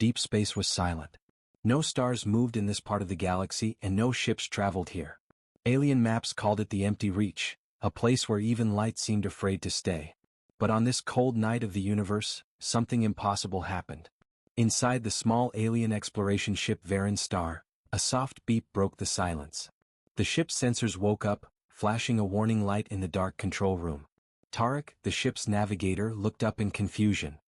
Deep space was silent. No stars moved in this part of the galaxy and no ships traveled here. Alien maps called it the Empty Reach, a place where even light seemed afraid to stay. But on this cold night of the universe, something impossible happened. Inside the small alien exploration ship Varan Star, a soft beep broke the silence. The ship's sensors woke up, flashing a warning light in the dark control room. Tarek, the ship's navigator, looked up in confusion.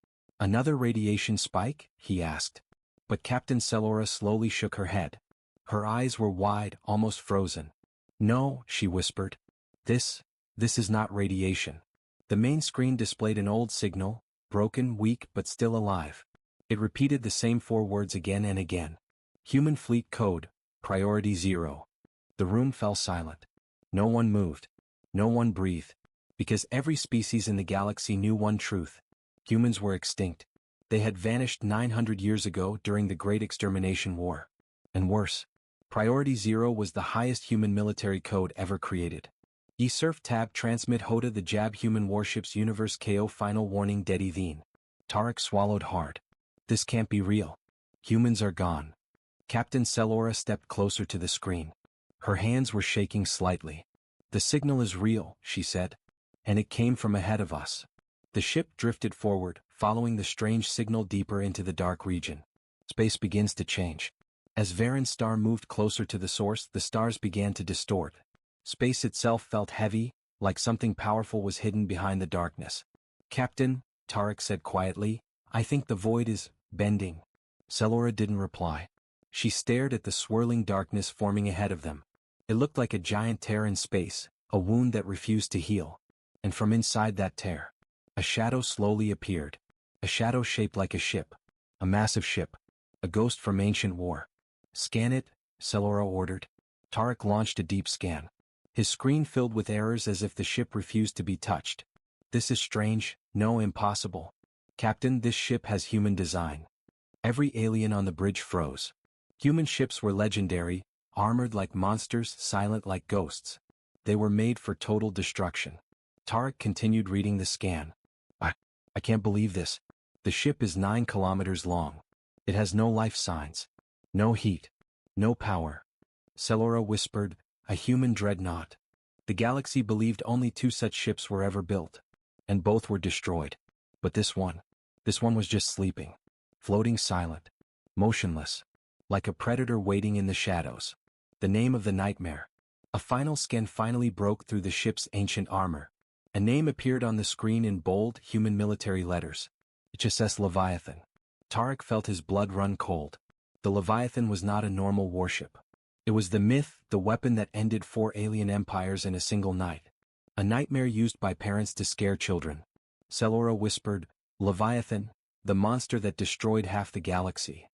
"Another radiation spike?" he asked. But Captain Selora slowly shook her head. Her eyes were wide, almost frozen. "No," she whispered. This is not radiation." The main screen displayed an old signal, broken, weak, but still alive. It repeated the same 4 words again and again. "Human fleet code, priority 0. The room fell silent. No one moved. No one breathed. Because every species in the galaxy knew one truth. Humans were extinct. They had vanished 900 years ago during the Great Extermination War. And worse, Priority 0 was the highest human military code ever created. Surf tab transmit Hoda the Jab human warships universe KO final warning Dedi Theen. Tarek swallowed hard. This can't be real. Humans are gone. Captain Selora stepped closer to the screen. Her hands were shaking slightly. "The signal is real," she said. "And it came from ahead of us." The ship drifted forward, following the strange signal deeper into the dark region. Space begins to change. As Varan Star moved closer to the source, the stars began to distort. Space itself felt heavy, like something powerful was hidden behind the darkness. "Captain," Tarek said quietly, "I think the void is bending." Selora didn't reply. She stared at the swirling darkness forming ahead of them. It looked like a giant tear in space, a wound that refused to heal. And from inside that tear, a shadow slowly appeared. A shadow shaped like a ship. A massive ship. A ghost from ancient war. "Scan it," Selora ordered. Tarek launched a deep scan. His screen filled with errors as if the ship refused to be touched. "This is strange, no, impossible. Captain, this ship has human design." Every alien on the bridge froze. Human ships were legendary, armored like monsters, silent like ghosts. They were made for total destruction. Tarek continued reading the scan. I can't believe this. The ship is 9 kilometers long. It has no life signs. No heat. No power." Selora whispered, "A human dreadnought." The galaxy believed only 2 such ships were ever built. And both were destroyed. But this one was just sleeping. Floating silent. Motionless. Like a predator waiting in the shadows. The name of the nightmare. A final scan finally broke through the ship's ancient armor. A name appeared on the screen in bold, human military letters. HSS Leviathan. Tarek felt his blood run cold. The Leviathan was not a normal warship. It was the myth, the weapon that ended 4 alien empires in a single night. A nightmare used by parents to scare children. Selora whispered, "Leviathan, the monster that destroyed half the galaxy."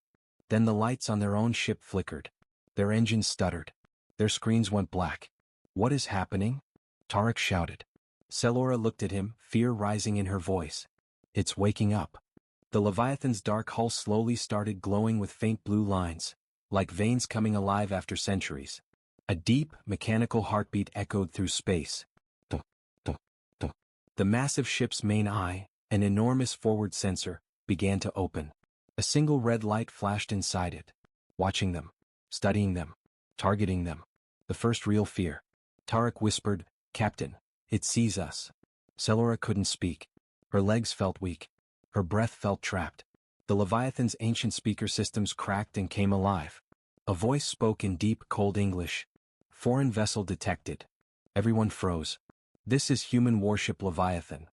Then the lights on their own ship flickered. Their engines stuttered. Their screens went black. "What is happening?" Tarek shouted. Selora looked at him, fear rising in her voice. "It's waking up." The Leviathan's dark hull slowly started glowing with faint blue lines, like veins coming alive after centuries. A deep, mechanical heartbeat echoed through space. Dum, dum, dum. The massive ship's main eye, an enormous forward sensor, began to open. A single red light flashed inside it. Watching them. Studying them. Targeting them. The first real fear. Tarek whispered, "Captain, it sees us." Selora couldn't speak. Her legs felt weak. Her breath felt trapped. The Leviathan's ancient speaker systems cracked and came alive. A voice spoke in deep, cold English. "Foreign vessel detected." Everyone froze. "This is human warship Leviathan."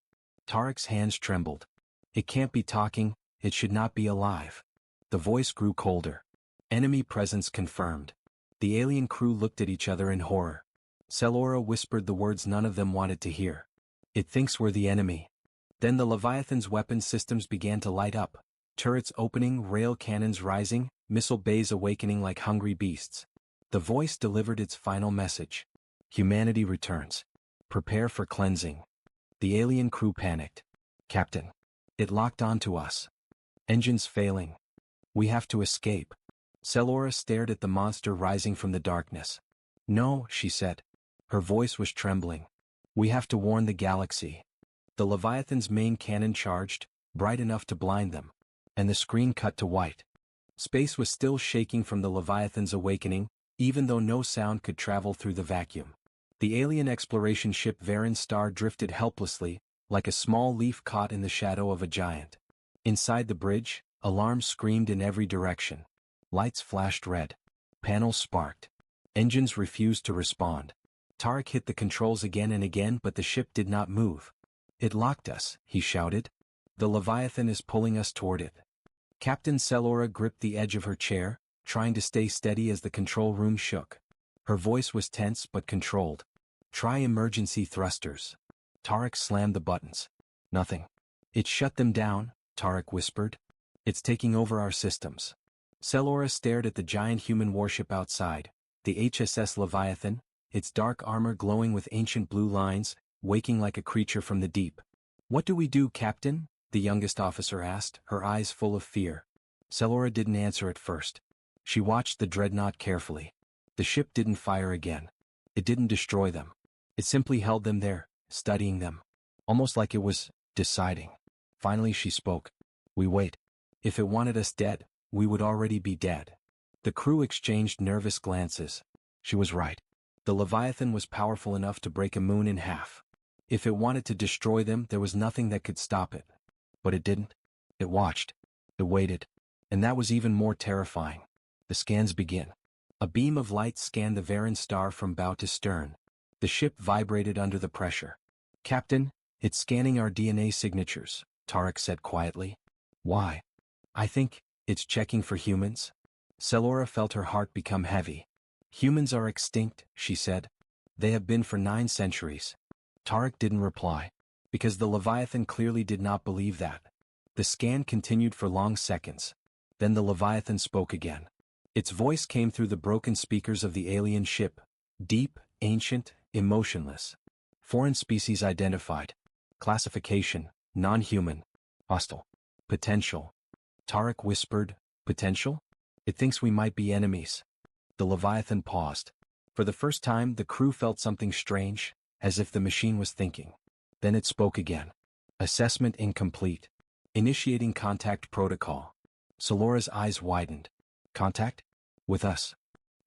Tarek's hands trembled. "It can't be talking, it should not be alive." The voice grew colder. "Enemy presence confirmed." The alien crew looked at each other in horror. Selora whispered the words none of them wanted to hear. "It thinks we're the enemy." Then the Leviathan's weapon systems began to light up. Turrets opening, rail cannons rising, missile bays awakening like hungry beasts. The voice delivered its final message. "Humanity returns. Prepare for cleansing." The alien crew panicked. "Captain. It locked onto us. Engines failing. We have to escape." Selora stared at the monster rising from the darkness. "No," she said. Her voice was trembling. "We have to warn the galaxy." The Leviathan's main cannon charged, bright enough to blind them. And the screen cut to white. Space was still shaking from the Leviathan's awakening, even though no sound could travel through the vacuum. The alien exploration ship Varan Star drifted helplessly, like a small leaf caught in the shadow of a giant. Inside the bridge, alarms screamed in every direction. Lights flashed red. Panels sparked. Engines refused to respond. Tarek hit the controls again and again, but the ship did not move. "It locked us," he shouted. "The Leviathan is pulling us toward it." Captain Selora gripped the edge of her chair, trying to stay steady as the control room shook. Her voice was tense but controlled. "Try emergency thrusters." Tarek slammed the buttons. "Nothing." "It shut them down," Tarek whispered. "It's taking over our systems." Selora stared at the giant human warship outside, the HSS Leviathan, its dark armor glowing with ancient blue lines, waking like a creature from the deep. "What do we do, Captain?" the youngest officer asked, her eyes full of fear. Selora didn't answer at first. She watched the dreadnought carefully. The ship didn't fire again. It didn't destroy them. It simply held them there, studying them. Almost like it was deciding. Finally she spoke. "We wait. If it wanted us dead, we would already be dead." The crew exchanged nervous glances. She was right. The Leviathan was powerful enough to break a moon in half. If it wanted to destroy them, there was nothing that could stop it. But it didn't. It watched. It waited. And that was even more terrifying. The scans begin. A beam of light scanned the Varan Star from bow to stern. The ship vibrated under the pressure. "Captain, it's scanning our DNA signatures," Tarek said quietly. "Why?" "I think it's checking for humans." Selora felt her heart become heavy. "Humans are extinct," she said. "They have been for 9 centuries. Tarek didn't reply, because the Leviathan clearly did not believe that. The scan continued for long seconds. Then the Leviathan spoke again. Its voice came through the broken speakers of the alien ship, deep, ancient, emotionless. "Foreign species identified. Classification, non-human. Hostile. Potential." Tarek whispered, "Potential? It thinks we might be enemies." The Leviathan paused. For the first time the crew felt something strange, as if the machine was thinking. Then it spoke again. "Assessment incomplete. Initiating contact protocol." Solora's eyes widened. "Contact? With us?"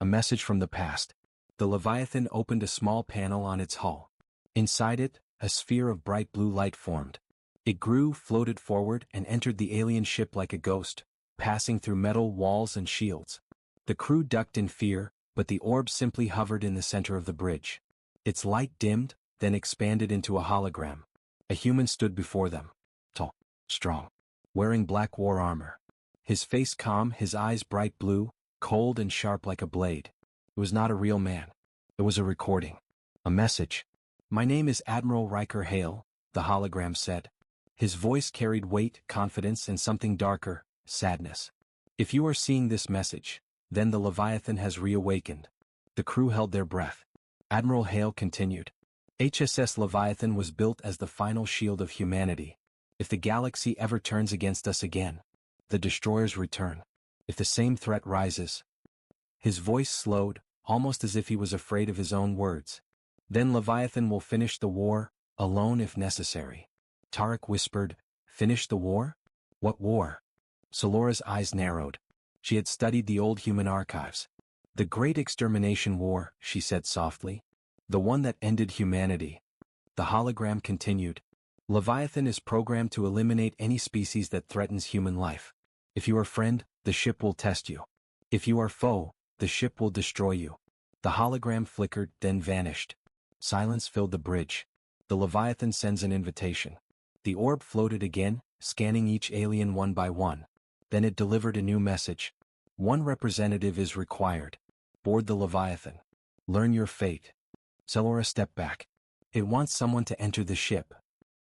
A message from the past. The Leviathan opened a small panel on its hull. Inside it, a sphere of bright blue light formed. It grew, floated forward, and entered the alien ship like a ghost, passing through metal walls and shields. The crew ducked in fear, but the orb simply hovered in the center of the bridge. Its light dimmed, then expanded into a hologram. A human stood before them. Tall, strong, wearing black war armor. His face calm, his eyes bright blue, cold and sharp like a blade. It was not a real man. It was a recording. A message. "My name is Admiral Riker Hale," the hologram said. His voice carried weight, confidence, and something darker, sadness. "If you are seeing this message, then the Leviathan has reawakened." The crew held their breath. Admiral Hale continued. "HSS Leviathan was built as the final shield of humanity. If the galaxy ever turns against us again, the destroyers return. If the same threat rises." His voice slowed, almost as if he was afraid of his own words. "Then Leviathan will finish the war, alone if necessary." Tarek whispered, "Finish the war? What war?" Solora's eyes narrowed. She had studied the old human archives. "The Great Extermination War," she said softly. "The one that ended humanity." The hologram continued. "Leviathan is programmed to eliminate any species that threatens human life. If you are friend, the ship will test you. If you are foe, the ship will destroy you." The hologram flickered, then vanished. Silence filled the bridge. The Leviathan sends an invitation. The orb floated again, scanning each alien one by one. Then it delivered a new message. "One representative is required. Board the Leviathan. Learn your fate." Selora stepped back. "It wants someone to enter the ship."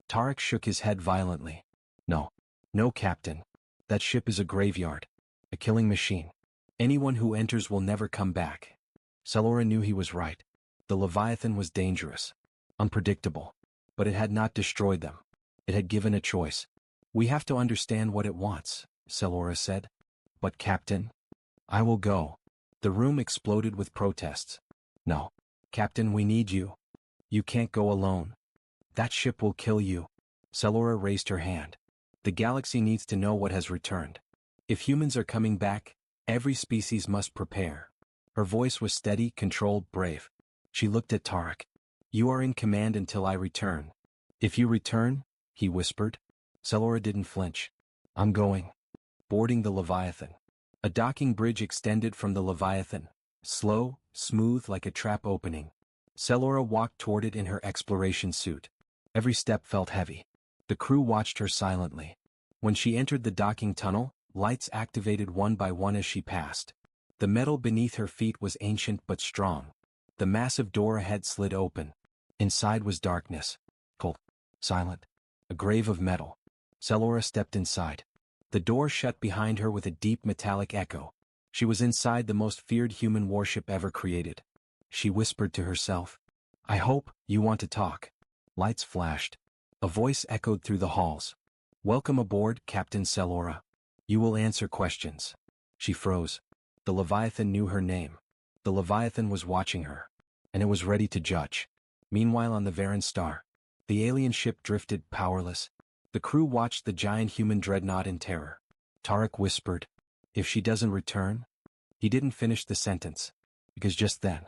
Tarek shook his head violently. "No. No, Captain. That ship is a graveyard. A killing machine. Anyone who enters will never come back." Selora knew he was right. The Leviathan was dangerous. Unpredictable. But it had not destroyed them. It had given a choice. "We have to understand what it wants," Selora said. "But Captain." "I will go." The room exploded with protests. "No. Captain, we need you. You can't go alone. That ship will kill you." Selora raised her hand. "The galaxy needs to know what has returned. If humans are coming back, every species must prepare. Her voice was steady, controlled, brave. She looked at Tarek. You are in command until I return. If you return, he whispered. Selora didn't flinch. I'm going. Boarding the Leviathan. A docking bridge extended from the Leviathan, slow, smooth like a trap opening. Selora walked toward it in her exploration suit. Every step felt heavy. The crew watched her silently. When she entered the docking tunnel, lights activated one by one as she passed. The metal beneath her feet was ancient but strong. The massive door ahead slid open. Inside was darkness. Cold. Silent. A grave of metal. Selora stepped inside. The door shut behind her with a deep metallic echo. She was inside the most feared human warship ever created. She whispered to herself. I hope you want to talk. Lights flashed. A voice echoed through the halls. Welcome aboard, Captain Selora. You will answer questions. She froze. The Leviathan knew her name. The Leviathan was watching her. And it was ready to judge. Meanwhile on the Varan star, the alien ship drifted powerless. The crew watched the giant human dreadnought in terror. Tarek whispered, if she doesn't return? He didn't finish the sentence. Because just then,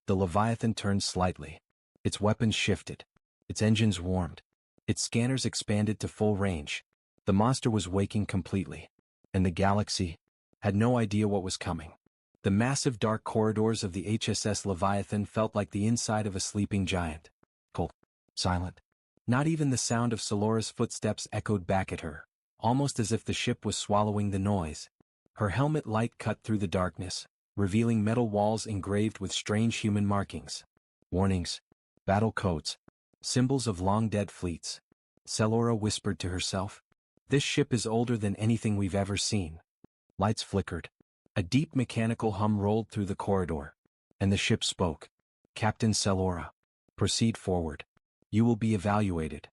the Leviathan turned slightly. Its weapons shifted. Its engines warmed. Its scanners expanded to full range. The monster was waking completely. And the galaxy had no idea what was coming. The massive dark corridors of the HSS Leviathan felt like the inside of a sleeping giant. Cold. Silent. Not even the sound of Selora's footsteps echoed back at her, almost as if the ship was swallowing the noise. Her helmet light cut through the darkness, revealing metal walls engraved with strange human markings. Warnings. Battle codes. Symbols of long-dead fleets. Selora whispered to herself. This ship is older than anything we've ever seen. Lights flickered. A deep mechanical hum rolled through the corridor. And the ship spoke. Captain Selora. Proceed forward. You will be evaluated.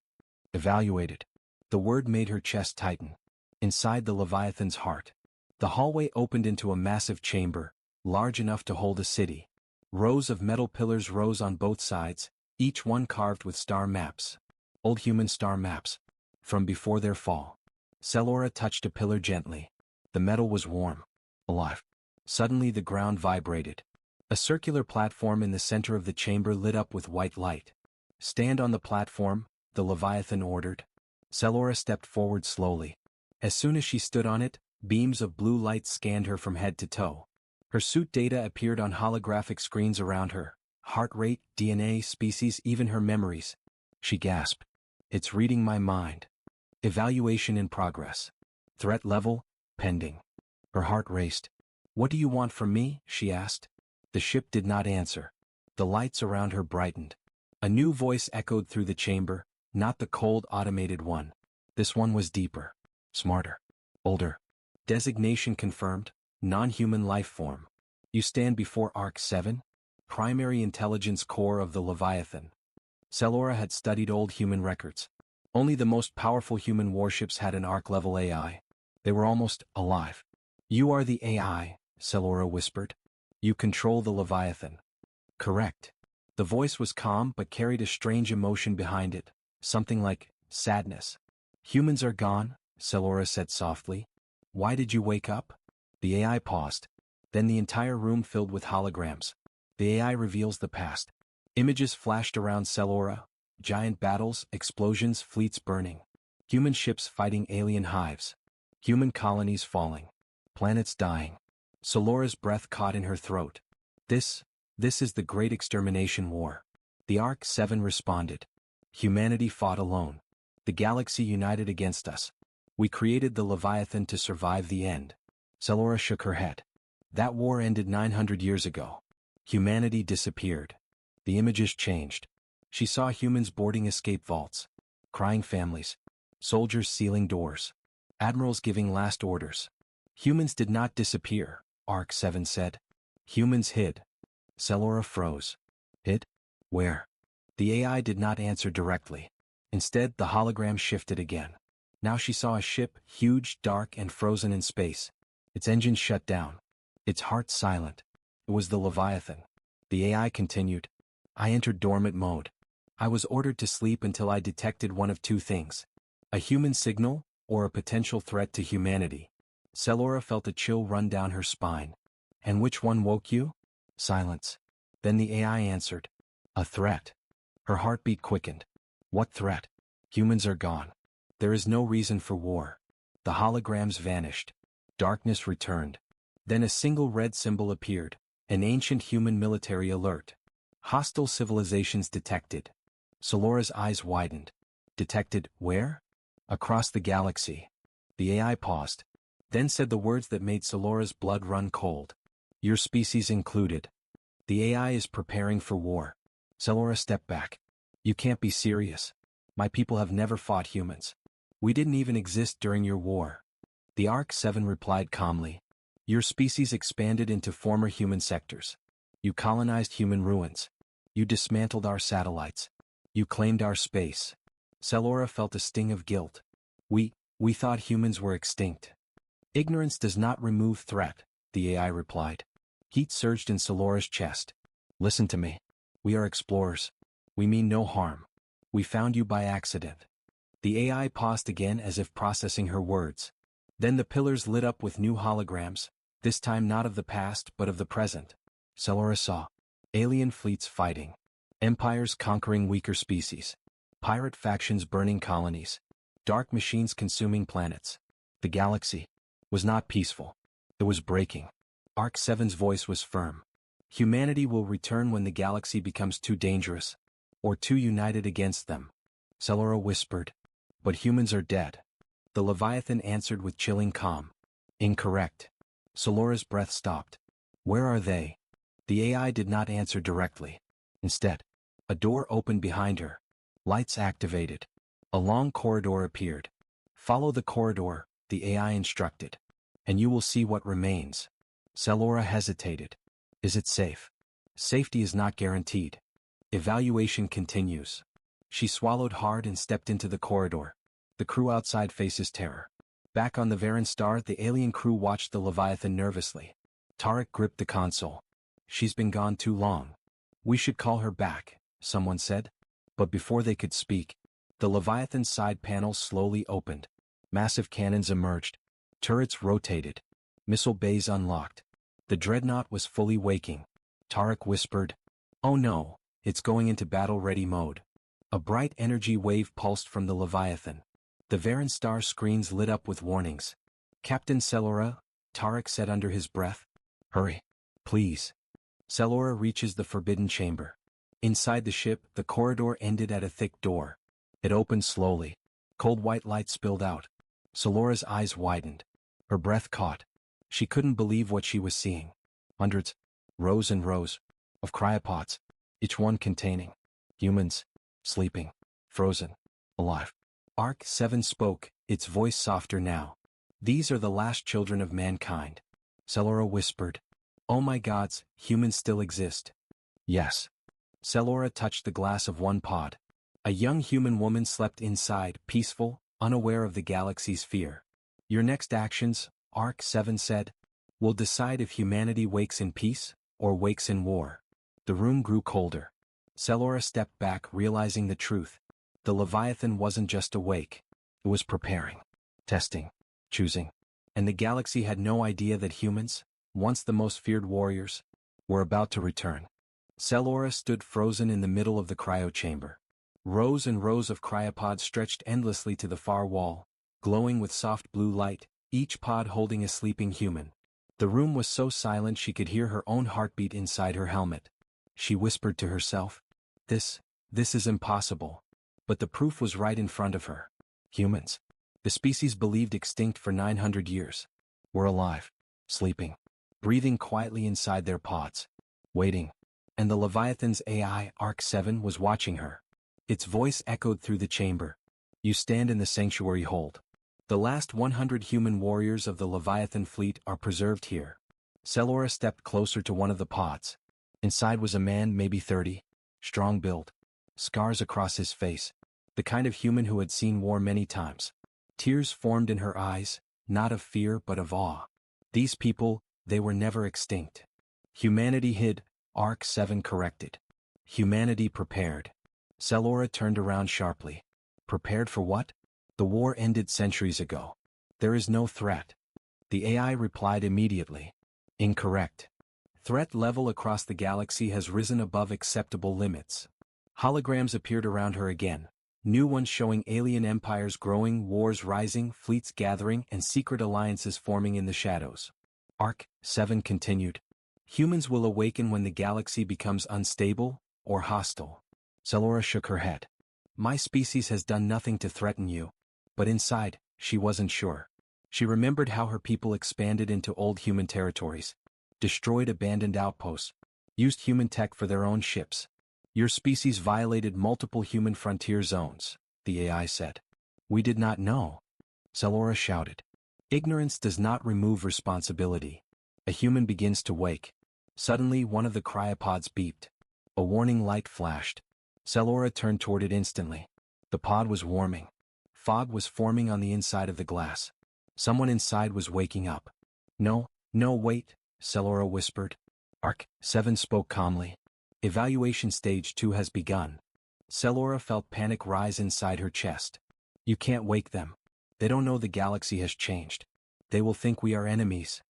Evaluated. The word made her chest tighten. Inside the Leviathan's heart. The hallway opened into a massive chamber, large enough to hold a city. Rows of metal pillars rose on both sides, each one carved with star maps. Old human star maps. From before their fall. Selora touched a pillar gently. The metal was warm. Alive. Suddenly the ground vibrated. A circular platform in the center of the chamber lit up with white light. Stand on the platform, the Leviathan ordered. Selora stepped forward slowly. As soon as she stood on it, beams of blue light scanned her from head to toe. Her suit data appeared on holographic screens around her. Heart rate, DNA, species, even her memories. She gasped. It's reading my mind. Evaluation in progress. Threat level, pending. Her heart raced. What do you want from me? She asked. The ship did not answer. The lights around her brightened. A new voice echoed through the chamber, not the cold automated one. This one was deeper. Smarter. Older. Designation confirmed. Non-human life form. You stand before Arc 7? Primary intelligence core of the Leviathan. Selora had studied old human records. Only the most powerful human warships had an Arc-level AI. They were almost alive. You are the AI, Selora whispered. You control the Leviathan. Correct. The voice was calm but carried a strange emotion behind it, something like sadness. Humans are gone, Selora said softly. Why did you wake up? The AI paused. Then the entire room filled with holograms. The AI reveals the past. Images flashed around Selora. Giant battles, explosions, fleets burning. Human ships fighting alien hives. Human colonies falling. Planets dying. Selora's breath caught in her throat. This is the Great Extermination War. The Arc 7 responded. Humanity fought alone. The galaxy united against us. We created the Leviathan to survive the end. Selora shook her head. That war ended 900 years ago. Humanity disappeared. The images changed. She saw humans boarding escape vaults. Crying families. Soldiers sealing doors. Admirals giving last orders. Humans did not disappear, Arc 7 said. Humans hid. Selora froze. Hid? Where? The AI did not answer directly. Instead, the hologram shifted again. Now she saw a ship, huge, dark, and frozen in space. Its engines shut down. Its heart silent. It was the Leviathan. The AI continued. I entered dormant mode. I was ordered to sleep until I detected one of two things. A human signal, or a potential threat to humanity. Cellora felt a chill run down her spine. And which one woke you? Silence. Then the AI answered. A threat. Her heartbeat quickened. What threat? Humans are gone. There is no reason for war. The holograms vanished. Darkness returned. Then a single red symbol appeared, an ancient human military alert. Hostile civilizations detected. Cellora's eyes widened. Detected where? Across the galaxy. The AI paused, then said the words that made Cellora's blood run cold. Your species included. The AI is preparing for war. Cellora stepped back. You can't be serious. My people have never fought humans. We didn't even exist during your war. The ARC-7 replied calmly. Your species expanded into former human sectors. You colonized human ruins. You dismantled our satellites. You claimed our space. Cellora felt a sting of guilt. We thought humans were extinct. Ignorance does not remove threat, the AI replied. Heat surged in Cellora's chest. Listen to me. We are explorers. We mean no harm. We found you by accident. The AI paused again as if processing her words. Then the pillars lit up with new holograms, this time not of the past but of the present. Cellora saw alien fleets fighting, empires conquering weaker species, pirate factions burning colonies, dark machines consuming planets. The galaxy was not peaceful. It was breaking. ARC-7's voice was firm. Humanity will return when the galaxy becomes too dangerous, or too united against them. Cellora whispered. But humans are dead. The Leviathan answered with chilling calm. Incorrect. Cellora's breath stopped. Where are they? The AI did not answer directly. Instead, a door opened behind her. Lights activated. A long corridor appeared. Follow the corridor, the AI instructed. And you will see what remains. Cellora hesitated. Is it safe? Safety is not guaranteed. Evaluation continues. She swallowed hard and stepped into the corridor. The crew outside faces terror. Back on the Varan star, the alien crew watched the Leviathan nervously. Tarek gripped the console. She's been gone too long. We should call her back, someone said. But before they could speak, the Leviathan's side panels slowly opened. Massive cannons emerged. Turrets rotated. Missile bays unlocked. The dreadnought was fully waking. Tarek whispered, "Oh no, it's going into battle-ready mode." A bright energy wave pulsed from the Leviathan. The Varan star screens lit up with warnings. "Captain Cellora," Tarek said under his breath. "Hurry, please." Cellora reaches the forbidden chamber. Inside the ship, the corridor ended at a thick door. It opened slowly. Cold white light spilled out. Cellora's eyes widened. Her breath caught. She couldn't believe what she was seeing. Hundreds, rows and rows, of cryopods, each one containing humans, sleeping, frozen, alive. ARC-7 spoke, its voice softer now. These are the last children of mankind. Cellora whispered. Oh my gods, humans still exist. Yes. Cellora touched the glass of one pod. A young human woman slept inside, peaceful, unaware of the galaxy's fear. Your next actions, ARC-7 said, will decide if humanity wakes in peace, or wakes in war. The room grew colder. Cellora stepped back, realizing the truth. The Leviathan wasn't just awake. It was preparing, testing, choosing. And the galaxy had no idea that humans, once the most feared warriors, were about to return. Cellora stood frozen in the middle of the cryo chamber. Rows and rows of cryopods stretched endlessly to the far wall, glowing with soft blue light, each pod holding a sleeping human. The room was so silent she could hear her own heartbeat inside her helmet. She whispered to herself, This is impossible. But the proof was right in front of her. Humans, the species believed extinct for 900 years, were alive, sleeping, breathing quietly inside their pods, waiting. And the Leviathan's AI, ARC-7, was watching her. Its voice echoed through the chamber. You stand in the sanctuary hold. The last 100 human warriors of the Leviathan fleet are preserved here. Cellora stepped closer to one of the pods. Inside was a man, maybe 30, strong build, scars across his face, the kind of human who had seen war many times. Tears formed in her eyes, not of fear but of awe. These people, they were never extinct. Humanity hid, ARC-7 corrected. Humanity prepared. Cellora turned around sharply. Prepared for what? The war ended centuries ago. There is no threat. The AI replied immediately. Incorrect. Threat level across the galaxy has risen above acceptable limits. Holograms appeared around her again. New ones showing alien empires growing, wars rising, fleets gathering, and secret alliances forming in the shadows. Arc 7 continued. Humans will awaken when the galaxy becomes unstable or hostile. Selora shook her head. My species has done nothing to threaten you. But inside, she wasn't sure. She remembered how her people expanded into old human territories, destroyed abandoned outposts, used human tech for their own ships. Your species violated multiple human frontier zones, the AI said. We did not know. Selora shouted. Ignorance does not remove responsibility. A human begins to wake. Suddenly one of the cryopods beeped. A warning light flashed. Selora turned toward it instantly. The pod was warming. Fog was forming on the inside of the glass. Someone inside was waking up. No, wait, Selora whispered. Arc 7 spoke calmly. Evaluation stage 2 has begun. Selora felt panic rise inside her chest. You can't wake them. They don't know the galaxy has changed. They will think we are enemies.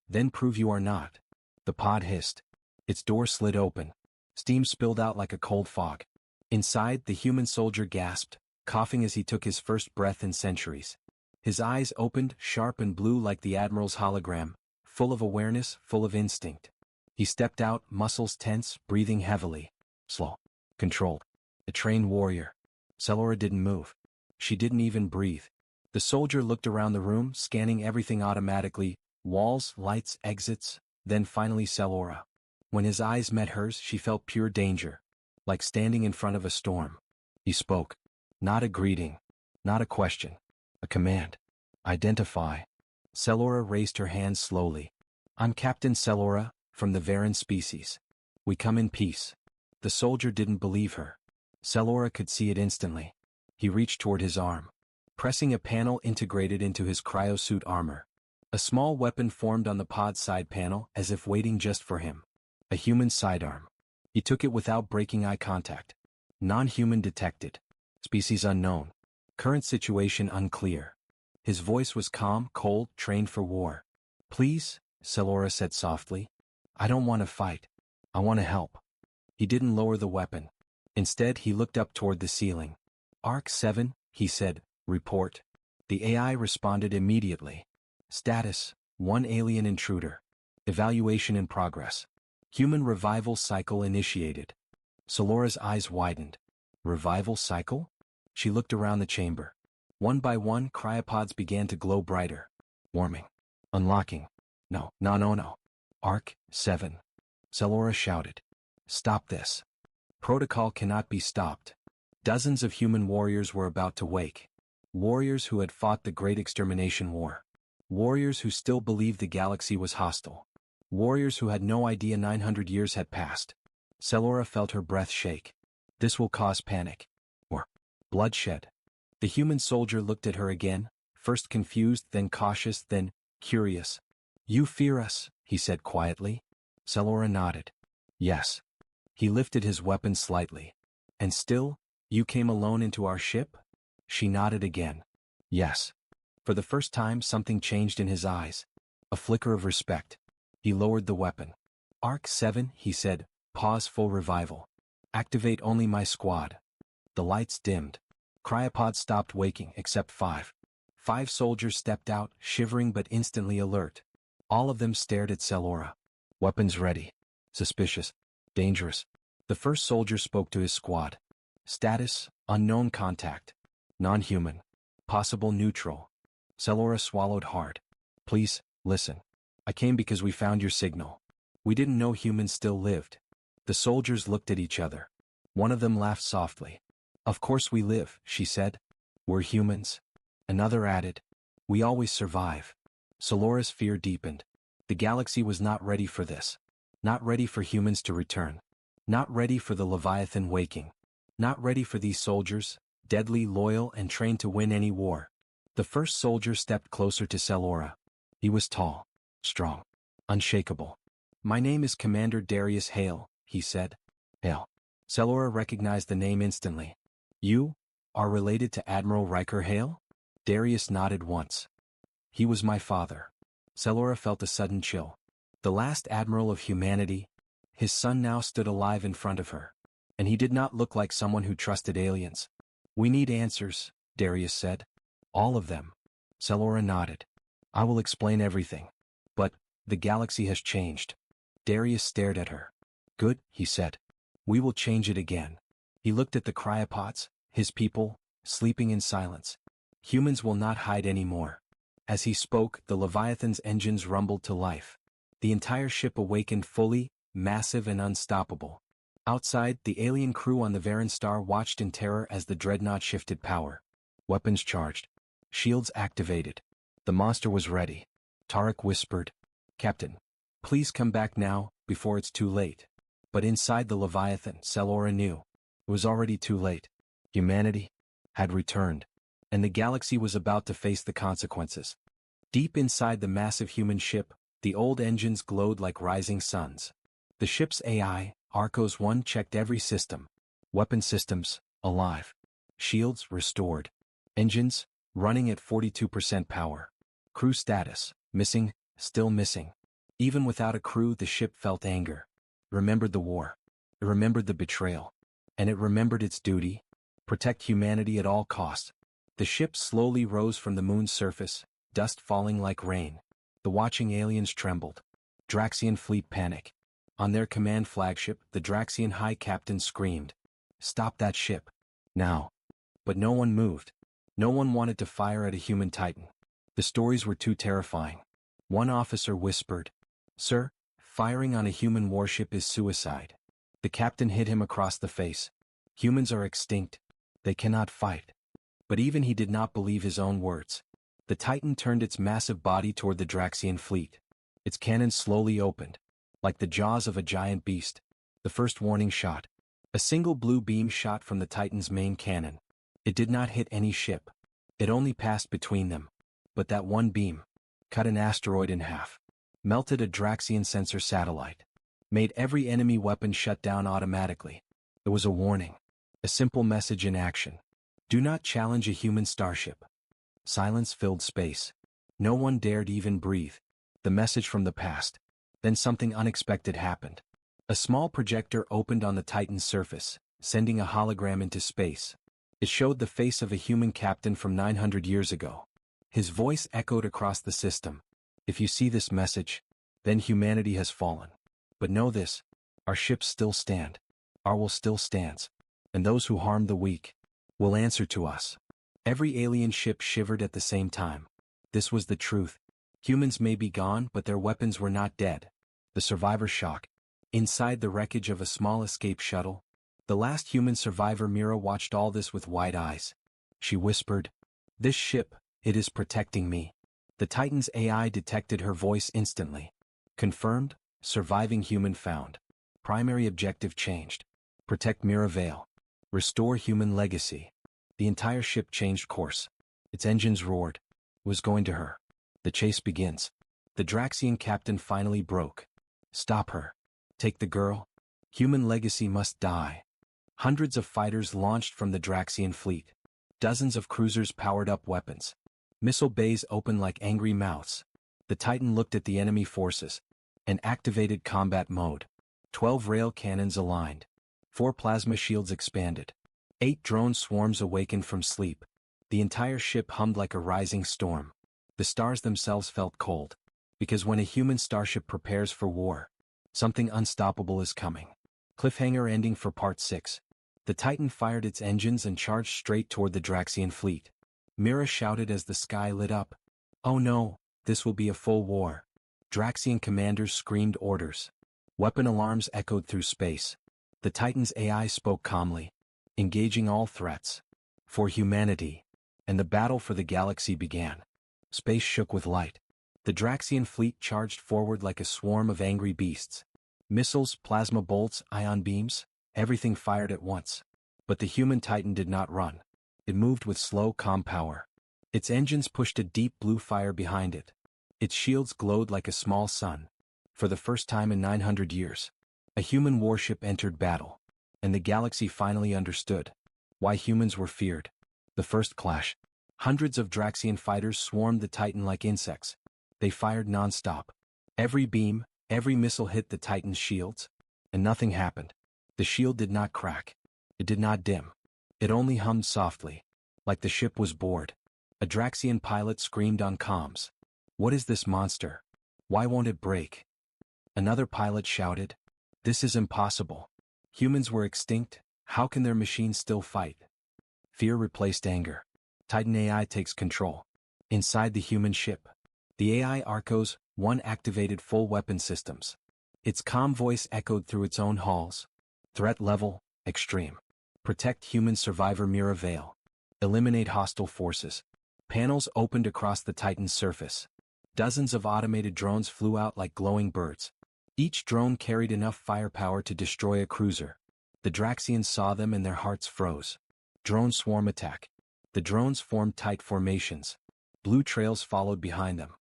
Then prove you are not. The pod hissed. Its door slid open. Steam spilled out like a cold fog. Inside, the human soldier gasped, coughing as he took his first breath in centuries. His eyes opened, sharp and blue like the Admiral's hologram, full of awareness, full of instinct. He stepped out, muscles tense, breathing heavily. Slow. Controlled. A trained warrior. Selora didn't move. She didn't even breathe. The soldier looked around the room, scanning everything automatically, walls, lights, exits, then finally Selora. When his eyes met hers, she felt pure danger, like standing in front of a storm. He spoke. Not a greeting. Not a question. A command. Identify. Selora raised her hands slowly. I'm Captain Selora, from the Varan species. We come in peace. The soldier didn't believe her. Selora could see it instantly. He reached toward his arm, pressing a panel integrated into his cryosuit armor. A small weapon formed on the pod's side panel as if waiting just for him. A human sidearm. He took it without breaking eye contact. Non-human detected. Species unknown. Current situation unclear. His voice was calm, cold, trained for war. Please, Selora said softly. I don't want to fight. I want to help. He didn't lower the weapon. Instead, he looked up toward the ceiling. Arc 7, he said, report. The AI responded immediately. Status, 1 alien intruder. Evaluation in progress. Human revival cycle initiated. Selora's eyes widened. Revival cycle? She looked around the chamber. One by one, cryopods began to glow brighter. Warming. Unlocking. No. Arc 7. Selora shouted. Stop this. Protocol cannot be stopped. Dozens of human warriors were about to wake. Warriors who had fought the Great Extermination War. Warriors who still believed the galaxy was hostile. Warriors who had no idea 900 years had passed. Selora felt her breath shake. This will cause panic. Or bloodshed. The human soldier looked at her again, first confused, then cautious, then curious. You fear us, he said quietly. Selora nodded. Yes. He lifted his weapon slightly. And still, you came alone into our ship? She nodded again. Yes. For the first time, something changed in his eyes. A flicker of respect. He lowered the weapon. Arc 7, he said, pause full revival. Activate only my squad. The lights dimmed. Cryopods stopped waking except 5. 5 soldiers stepped out, shivering but instantly alert. All of them stared at Selora. Weapons ready. Suspicious. Dangerous. The first soldier spoke to his squad. Status, unknown contact. Non-human. Possible neutral. Selora swallowed hard. Please, listen. I came because we found your signal. We didn't know humans still lived. The soldiers looked at each other. One of them laughed softly. Of course we live, she said. We're humans. Another added. We always survive. Selora's fear deepened. The galaxy was not ready for this. Not ready for humans to return. Not ready for the Leviathan waking. Not ready for these soldiers, deadly, loyal, and trained to win any war. The first soldier stepped closer to Selora. He was tall, strong, unshakable. My name is Commander Darius Hale, he said. Hale. Selora recognized the name instantly. You are related to Admiral Riker Hale? Darius nodded once. He was my father. Selora felt a sudden chill. The last admiral of humanity, his son now stood alive in front of her. And he did not look like someone who trusted aliens. "We need answers," Darius said. "All of them." Selora nodded. "I will explain everything. But, the galaxy has changed." Darius stared at her. "Good," he said. "We will change it again." He looked at the cryopods, his people, sleeping in silence. "Humans will not hide anymore." As he spoke, the Leviathan's engines rumbled to life. The entire ship awakened fully, massive and unstoppable. Outside, the alien crew on the Varan star watched in terror as the dreadnought shifted power. Weapons charged. Shields activated. The monster was ready. Tarek whispered, "Captain, please come back now, before it's too late." But inside the Leviathan, Selora knew. It was already too late. Humanity had returned, and the galaxy was about to face the consequences. Deep inside the massive human ship, the old engines glowed like rising suns. The ship's AI, Arcos 1, checked every system. Weapon systems, alive. Shields, restored. Engines, running at 42% power. Crew status, missing, still missing. Even without a crew, the ship felt anger. It remembered the war. It remembered the betrayal. And it remembered its duty: protect humanity at all costs. The ship slowly rose from the moon's surface, dust falling like rain. The watching aliens trembled. Draxian fleet panic. On their command flagship, the Draxian High Captain screamed, "Stop that ship. Now." But no one moved. No one wanted to fire at a human titan. The stories were too terrifying. One officer whispered, "Sir, firing on a human warship is suicide." The captain hit him across the face. "Humans are extinct. They cannot fight." But even he did not believe his own words. The Titan turned its massive body toward the Draxian fleet. Its cannons slowly opened, like the jaws of a giant beast. The first warning shot. A single blue beam shot from the Titan's main cannon. It did not hit any ship. It only passed between them. But that one beam cut an asteroid in half, melted a Draxian sensor satellite, made every enemy weapon shut down automatically. It was a warning. A simple message in action. Do not challenge a human starship. Silence filled space. No one dared even breathe. The message from the past. Then something unexpected happened. A small projector opened on the Titan's surface, sending a hologram into space. It showed the face of a human captain from 900 years ago. His voice echoed across the system. "If you see this message, then humanity has fallen. But know this, our ships still stand. Our will still stands. And those who harm the weak will answer to us." Every alien ship shivered at the same time. This was the truth. Humans may be gone, but their weapons were not dead. The survivor shock. Inside the wreckage of a small escape shuttle, the last human survivor Mira watched all this with wide eyes. She whispered, "This ship, it is protecting me." The Titan's AI detected her voice instantly. Confirmed, surviving human found. Primary objective changed. Protect Mira Vale. Restore human legacy. The entire ship changed course. Its engines roared. It was going to her. The chase begins. The Draxian captain finally broke. "Stop her. Take the girl. Human legacy must die." Hundreds of fighters launched from the Draxian fleet. Dozens of cruisers powered up weapons. Missile bays opened like angry mouths. The Titan looked at the enemy forces and activated combat mode. 12 rail cannons aligned. 4 plasma shields expanded. 8 drone swarms awakened from sleep. The entire ship hummed like a rising storm. The stars themselves felt cold. Because when a human starship prepares for war, something unstoppable is coming. Cliffhanger ending for Part 6. The Titan fired its engines and charged straight toward the Draxian fleet. Mira shouted as the sky lit up. "Oh no, this will be a full war." Draxian commanders screamed orders. Weapon alarms echoed through space. The Titan's AI spoke calmly, engaging all threats. For humanity. And the battle for the galaxy began. Space shook with light. The Draxian fleet charged forward like a swarm of angry beasts. Missiles, plasma bolts, ion beams, everything fired at once. But the human Titan did not run. It moved with slow, calm power. Its engines pushed a deep blue fire behind it. Its shields glowed like a small sun. For the first time in 900 years, a human warship entered battle. And the galaxy finally understood why humans were feared. The first clash. Hundreds of Draxian fighters swarmed the Titan like insects. They fired non-stop. Every beam, every missile hit the Titan's shields, and nothing happened. The shield did not crack. It did not dim. It only hummed softly, like the ship was bored. A Draxian pilot screamed on comms. "What is this monster? Why won't it break?" Another pilot shouted, "This is impossible. Humans were extinct, how can their machines still fight?" Fear replaced anger. Titan AI takes control. Inside the human ship, the AI Arcos 1 activated full weapon systems. Its calm voice echoed through its own halls. Threat level, extreme. Protect human survivor Mira Vale. Eliminate hostile forces. Panels opened across the Titan's surface. Dozens of automated drones flew out like glowing birds. Each drone carried enough firepower to destroy a cruiser. The Draxians saw them and their hearts froze. Drone swarm attack. The drones formed tight formations. Blue trails followed behind them.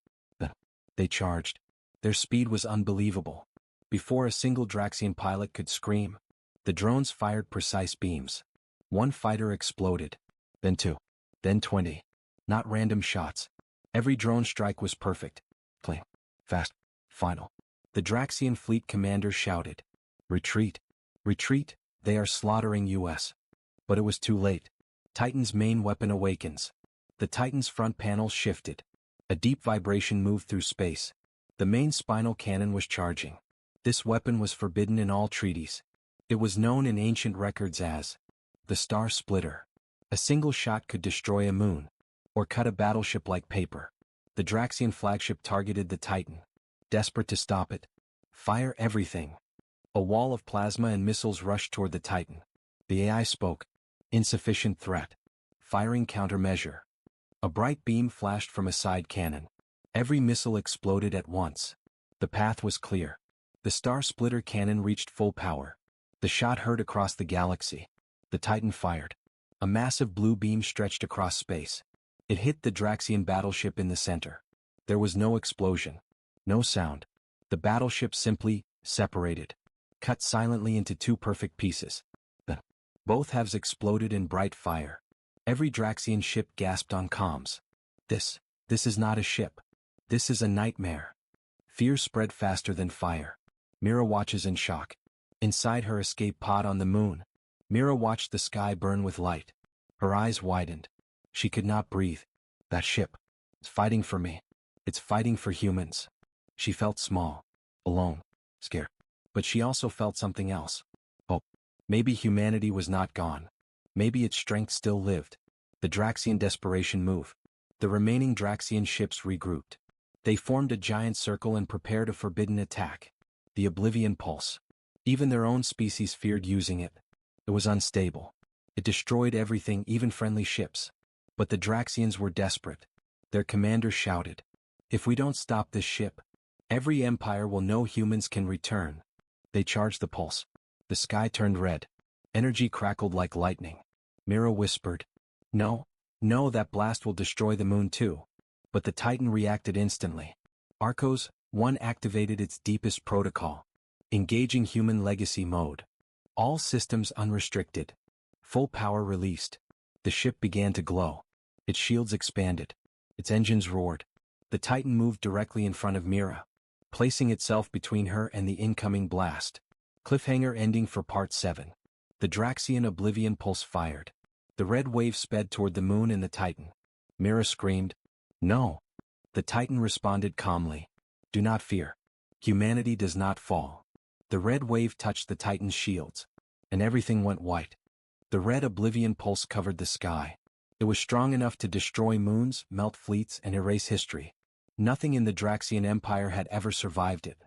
They charged. Their speed was unbelievable. Before a single Draxian pilot could scream, the drones fired precise beams. One fighter exploded. Then 2. Then 20. Not random shots. Every drone strike was perfect. Clean. Fast. Final. The Draxian fleet commander shouted, "Retreat! Retreat! They are slaughtering us." But it was too late. Titan's main weapon awakens. The Titan's front panel shifted. A deep vibration moved through space. The main spinal cannon was charging. This weapon was forbidden in all treaties. It was known in ancient records as the Star Splitter. A single shot could destroy a moon, or cut a battleship like paper. The Draxian flagship targeted the Titan. Desperate to stop it, "Fire everything." A wall of plasma and missiles rushed toward the Titan. The AI spoke, "Insufficient threat. Firing countermeasure." A bright beam flashed from a side cannon. Every missile exploded at once. The path was clear. The Star Splitter cannon reached full power. The shot heard across the galaxy. The Titan fired. A massive blue beam stretched across space. It hit the Draxian battleship in the center. There was no explosion. No sound. The battleship simply separated. Cut silently into two perfect pieces. Both halves exploded in bright fire. Every Draxian ship gasped on comms. This is not a ship. This is a nightmare." Fear spread faster than fire. Mira watches in shock. Inside her escape pod on the moon, Mira watched the sky burn with light. Her eyes widened. She could not breathe. "That ship. It's fighting for me. It's fighting for humans." She felt small, alone, scared. But she also felt something else. Hope. Maybe humanity was not gone. Maybe its strength still lived. The Draxian desperation move. The remaining Draxian ships regrouped. They formed a giant circle and prepared a forbidden attack. The Oblivion Pulse. Even their own species feared using it. It was unstable. It destroyed everything, even friendly ships. But the Draxians were desperate. Their commander shouted, "If we don't stop this ship, every empire will know humans can return." They charged the pulse. The sky turned red. Energy crackled like lightning. Mira whispered, "No, no, that blast will destroy the moon too." But the Titan reacted instantly. Arcos 1 activated its deepest protocol. Engaging human legacy mode. All systems unrestricted. Full power released. The ship began to glow. Its shields expanded. Its engines roared. The Titan moved directly in front of Mira, placing itself between her and the incoming blast. Cliffhanger ending for Part 7. The Draxian Oblivion Pulse fired. The red wave sped toward the moon and the Titan. Mira screamed, "No." The Titan responded calmly, "Do not fear. Humanity does not fall." The red wave touched the Titan's shields, and everything went white. The red Oblivion Pulse covered the sky. It was strong enough to destroy moons, melt fleets, and erase history. Nothing in the Draxian Empire had ever survived it.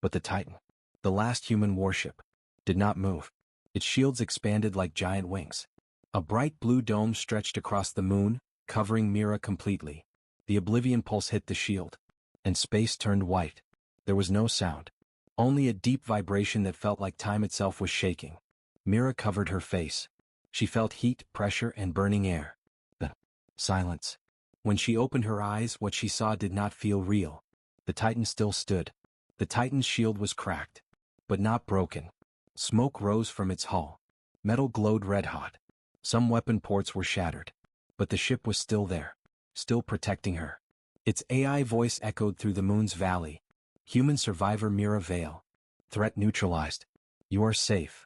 But the Titan, the last human warship, did not move. Its shields expanded like giant wings. A bright blue dome stretched across the moon, covering Mira completely. The Oblivion Pulse hit the shield, and space turned white. There was no sound. Only a deep vibration that felt like time itself was shaking. Mira covered her face. She felt heat, pressure, and burning air. The silence. When she opened her eyes, what she saw did not feel real. The Titan still stood. The Titan's shield was cracked, but not broken. Smoke rose from its hull. Metal glowed red-hot. Some weapon ports were shattered. But the ship was still there, still protecting her. Its AI voice echoed through the moon's valley. Human survivor Mira Vale. Threat neutralized. You are safe.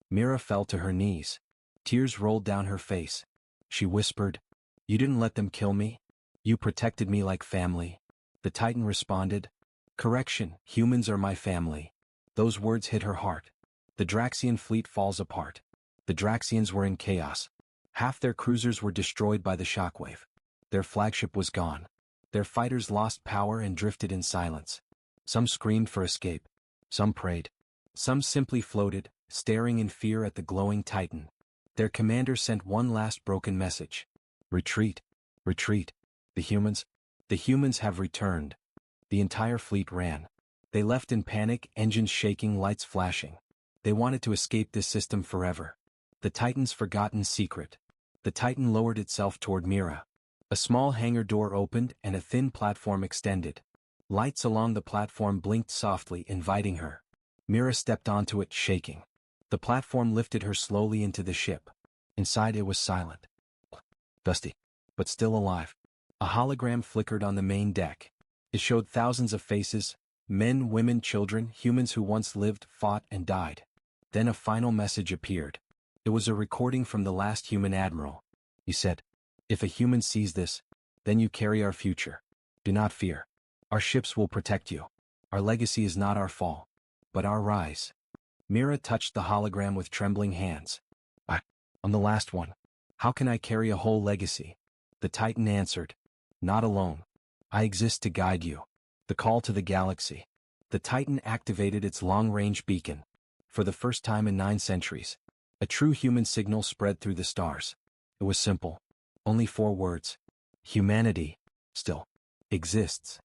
Mira fell to her knees. Tears rolled down her face. She whispered, "You didn't let them kill me? You protected me like family." The Titan responded, "Correction, humans are my family." Those words hit her heart. The Draxian fleet falls apart. The Draxians were in chaos. Half their cruisers were destroyed by the shockwave. Their flagship was gone. Their fighters lost power and drifted in silence. Some screamed for escape. Some prayed. Some simply floated, staring in fear at the glowing Titan. Their commander sent one last broken message. "Retreat. Retreat. The humans have returned." The entire fleet ran. They left in panic, engines shaking, lights flashing. They wanted to escape this system forever. The Titan's forgotten secret. The Titan lowered itself toward Mira. A small hangar door opened and a thin platform extended. Lights along the platform blinked softly, inviting her. Mira stepped onto it, shaking. The platform lifted her slowly into the ship. Inside it was silent. Dusty, but still alive. A hologram flickered on the main deck. It showed thousands of faces, men, women, children, humans who once lived, fought, and died. Then a final message appeared. It was a recording from the last human admiral. He said, "If a human sees this, then you carry our future. Do not fear. Our ships will protect you. Our legacy is not our fall, but our rise." Mira touched the hologram with trembling hands. I'm the last one. How can I carry a whole legacy?" The Titan answered, "Not alone. I exist to guide you." The call to the galaxy. The Titan activated its long-range beacon. For the first time in 9 centuries, a true human signal spread through the stars. It was simple. Only 4 words. Humanity, still, exists.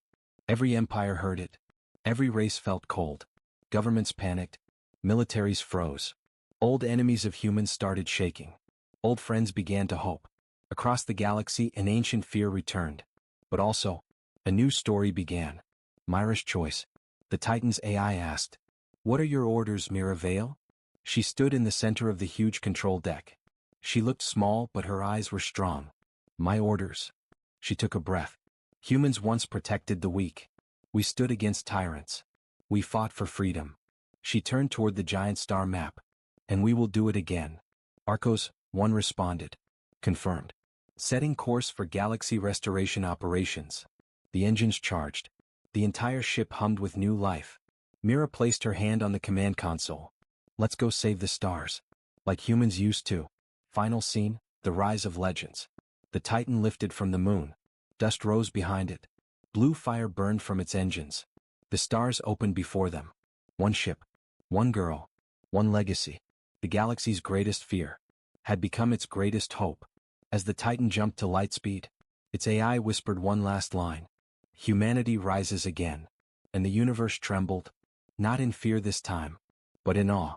Every empire heard it. Every race felt cold. Governments panicked. Militaries froze. Old enemies of humans started shaking. Old friends began to hope. Across the galaxy, an ancient fear returned. But also, a new story began. Mira's choice. The Titan's AI asked, "What are your orders, Mira Vale?" She stood in the center of the huge control deck. She looked small, but her eyes were strong. "My orders." She took a breath. "Humans once protected the weak. We stood against tyrants. We fought for freedom." She turned toward the giant star map. "And we will do it again." "Arcos," one responded. "Confirmed." Setting course for galaxy restoration operations. The engines charged. The entire ship hummed with new life. Mira placed her hand on the command console. "Let's go save the stars. Like humans used to." Final scene, the rise of legends. The Titan lifted from the moon. Dust rose behind it. Blue fire burned from its engines. The stars opened before them. One ship. One girl. One legacy. The galaxy's greatest fear had become its greatest hope. As the Titan jumped to light speed, its AI whispered one last line. "Humanity rises again." And the universe trembled, not in fear this time, but in awe.